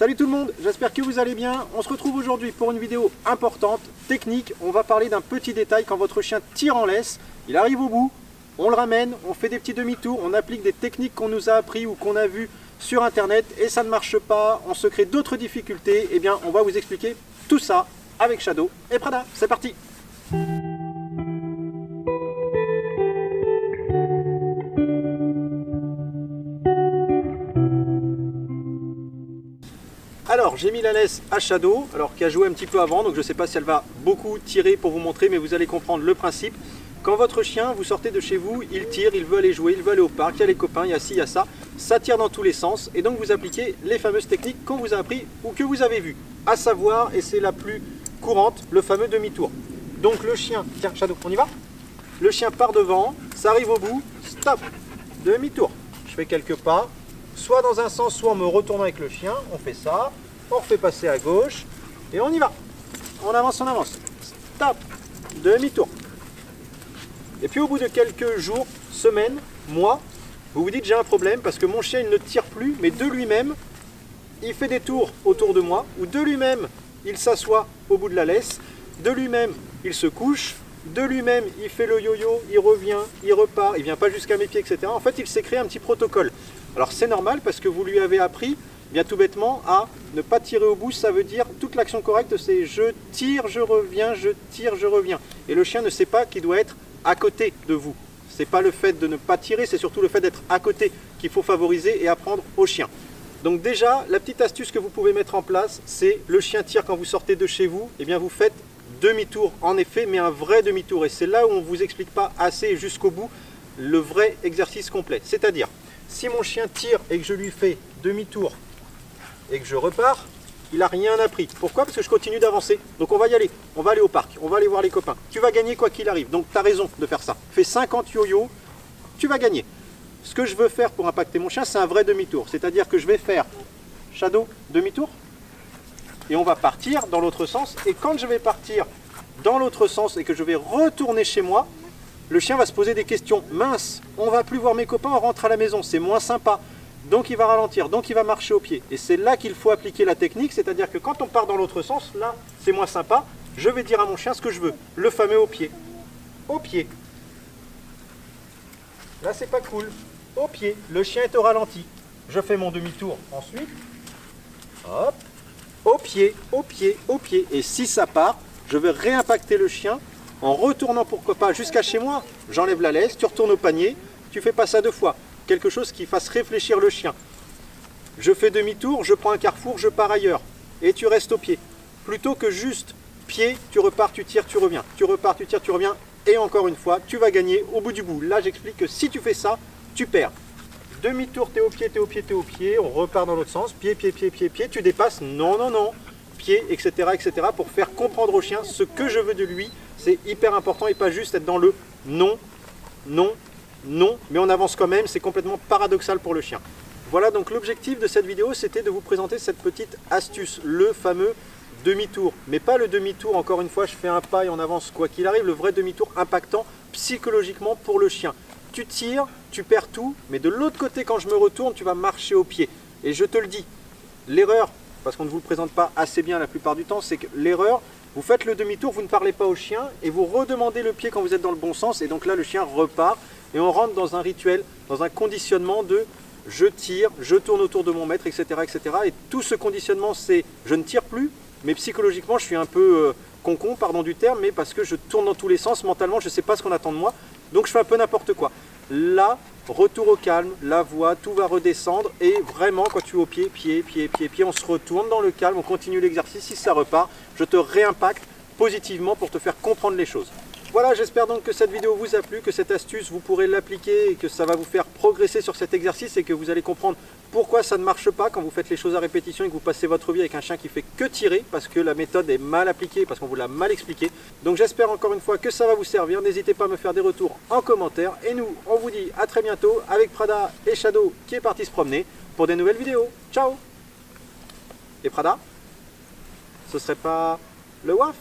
Salut tout le monde, j'espère que vous allez bien. On se retrouve aujourd'hui pour une vidéo importante, technique. On va parler d'un petit détail. Quand votre chien tire en laisse, il arrive au bout, on le ramène, on fait des petits demi-tours, on applique des techniques qu'on nous a appris ou qu'on a vues sur internet et ça ne marche pas, on se crée d'autres difficultés. Eh bien, on va vous expliquer tout ça avec Shadow et Prada. C'est parti! Alors j'ai mis la laisse à Shadow, alors qui a joué un petit peu avant, donc je ne sais pas si elle va beaucoup tirer pour vous montrer, mais vous allez comprendre le principe. Quand votre chien, vous sortez de chez vous, il tire, il veut aller jouer, il veut aller au parc, il y a les copains, il y a ci, il y a ça tire dans tous les sens, et donc vous appliquez les fameuses techniques qu'on vous a appris ou que vous avez vues, à savoir, et c'est la plus courante, le fameux demi-tour. Donc le chien, tiens Shadow, on y va? Le chien part devant, ça arrive au bout, stop, demi-tour. Je fais quelques pas, soit dans un sens, soit en me retournant avec le chien, on fait ça, on refait passer à gauche, et on y va. On avance, stop, demi-tour. Et puis au bout de quelques jours, semaines, mois, vous vous dites j'ai un problème parce que mon chien il ne tire plus, mais de lui-même, il fait des tours autour de moi, ou de lui-même, il s'assoit au bout de la laisse, de lui-même, il se couche, de lui-même, il fait le yo-yo, il revient, il repart, il vient pas jusqu'à mes pieds, etc. En fait, il s'est créé un petit protocole. Alors c'est normal parce que vous lui avez appris, bien tout bêtement, à ne pas tirer au bout. Ça veut dire, toute l'action correcte, c'est je tire, je reviens, je tire, je reviens. Et le chien ne sait pas qu'il doit être à côté de vous. C'est pas le fait de ne pas tirer, c'est surtout le fait d'être à côté qu'il faut favoriser et apprendre au chien. Donc déjà, la petite astuce que vous pouvez mettre en place, c'est le chien tire quand vous sortez de chez vous, et bien vous faites demi-tour en effet, mais un vrai demi-tour. Et c'est là où on ne vous explique pas assez jusqu'au bout le vrai exercice complet. C'est-à-dire, si mon chien tire et que je lui fais demi-tour et que je repars, il n'a rien appris. Pourquoi? Parce que je continue d'avancer. Donc on va y aller. On va aller au parc. On va aller voir les copains. Tu vas gagner quoi qu'il arrive. Donc tu as raison de faire ça. Fais 50 yo-yo, tu vas gagner. Ce que je veux faire pour impacter mon chien, c'est un vrai demi-tour. C'est-à-dire que je vais faire Shadow, demi-tour. Et on va partir dans l'autre sens. Et quand je vais partir dans l'autre sens et que je vais retourner chez moi, le chien va se poser des questions. Mince, on va plus voir mes copains, on rentre à la maison, c'est moins sympa. Donc il va ralentir, donc il va marcher au pied. Et c'est là qu'il faut appliquer la technique, c'est-à-dire que quand on part dans l'autre sens, là c'est moins sympa, je vais dire à mon chien ce que je veux. Le fameux au pied. Au pied. Là c'est pas cool. Au pied. Le chien est au ralenti. Je fais mon demi-tour ensuite. Hop. Au pied, au pied, au pied. Et si ça part, je vais réimpacter le chien en retournant pourquoi pas jusqu'à chez moi. J'enlève la laisse, tu retournes au panier, tu fais pas ça 2 fois. Quelque chose qui fasse réfléchir le chien. Je fais demi-tour, je prends un carrefour, je pars ailleurs. Et tu restes au pied. Plutôt que juste pied, tu repars, tu tires, tu reviens. Tu repars, tu tires, tu reviens. Et encore une fois, tu vas gagner au bout du bout. Là, j'explique que si tu fais ça, tu perds. Demi-tour, t'es au pied, t'es au pied, t'es au pied. On repart dans l'autre sens. Pied, pied, pied, pied, pied. Tu dépasses. Non, non, non. Pied, etc., etc. Pour faire comprendre au chien ce que je veux de lui. C'est hyper important et pas juste être dans le non, non, non, mais on avance quand même, c'est complètement paradoxal pour le chien. Voilà, donc l'objectif de cette vidéo, c'était de vous présenter cette petite astuce, le fameux demi-tour. Mais pas le demi-tour, encore une fois, je fais un pas et on avance quoi qu'il arrive, le vrai demi-tour impactant psychologiquement pour le chien. Tu tires, tu perds tout, mais de l'autre côté, quand je me retourne, tu vas marcher au pied. Et je te le dis, l'erreur, parce qu'on ne vous le présente pas assez bien la plupart du temps, c'est que l'erreur, vous faites le demi-tour, vous ne parlez pas au chien et vous redemandez le pied quand vous êtes dans le bon sens. Et donc là, le chien repart. Et on rentre dans un rituel, dans un conditionnement de je tire, je tourne autour de mon maître, etc. etc. Et tout ce conditionnement, c'est je ne tire plus, mais psychologiquement, je suis un peu concon, pardon du terme, mais parce que je tourne dans tous les sens, mentalement, je ne sais pas ce qu'on attend de moi, donc je fais un peu n'importe quoi. Là, retour au calme, la voix, tout va redescendre, et vraiment, quand tu es au pied, pied, pied, pied, pied, on se retourne dans le calme, on continue l'exercice, si ça repart, je te réimpacte positivement pour te faire comprendre les choses. Voilà, j'espère donc que cette vidéo vous a plu, que cette astuce, vous pourrez l'appliquer et que ça va vous faire progresser sur cet exercice et que vous allez comprendre pourquoi ça ne marche pas quand vous faites les choses à répétition et que vous passez votre vie avec un chien qui fait que tirer parce que la méthode est mal appliquée, parce qu'on vous l'a mal expliqué. Donc j'espère encore une fois que ça va vous servir. N'hésitez pas à me faire des retours en commentaire. Et nous, on vous dit à très bientôt avec Prada et Shadow qui est parti se promener pour des nouvelles vidéos. Ciao! Et Prada, ce serait pas le WAF?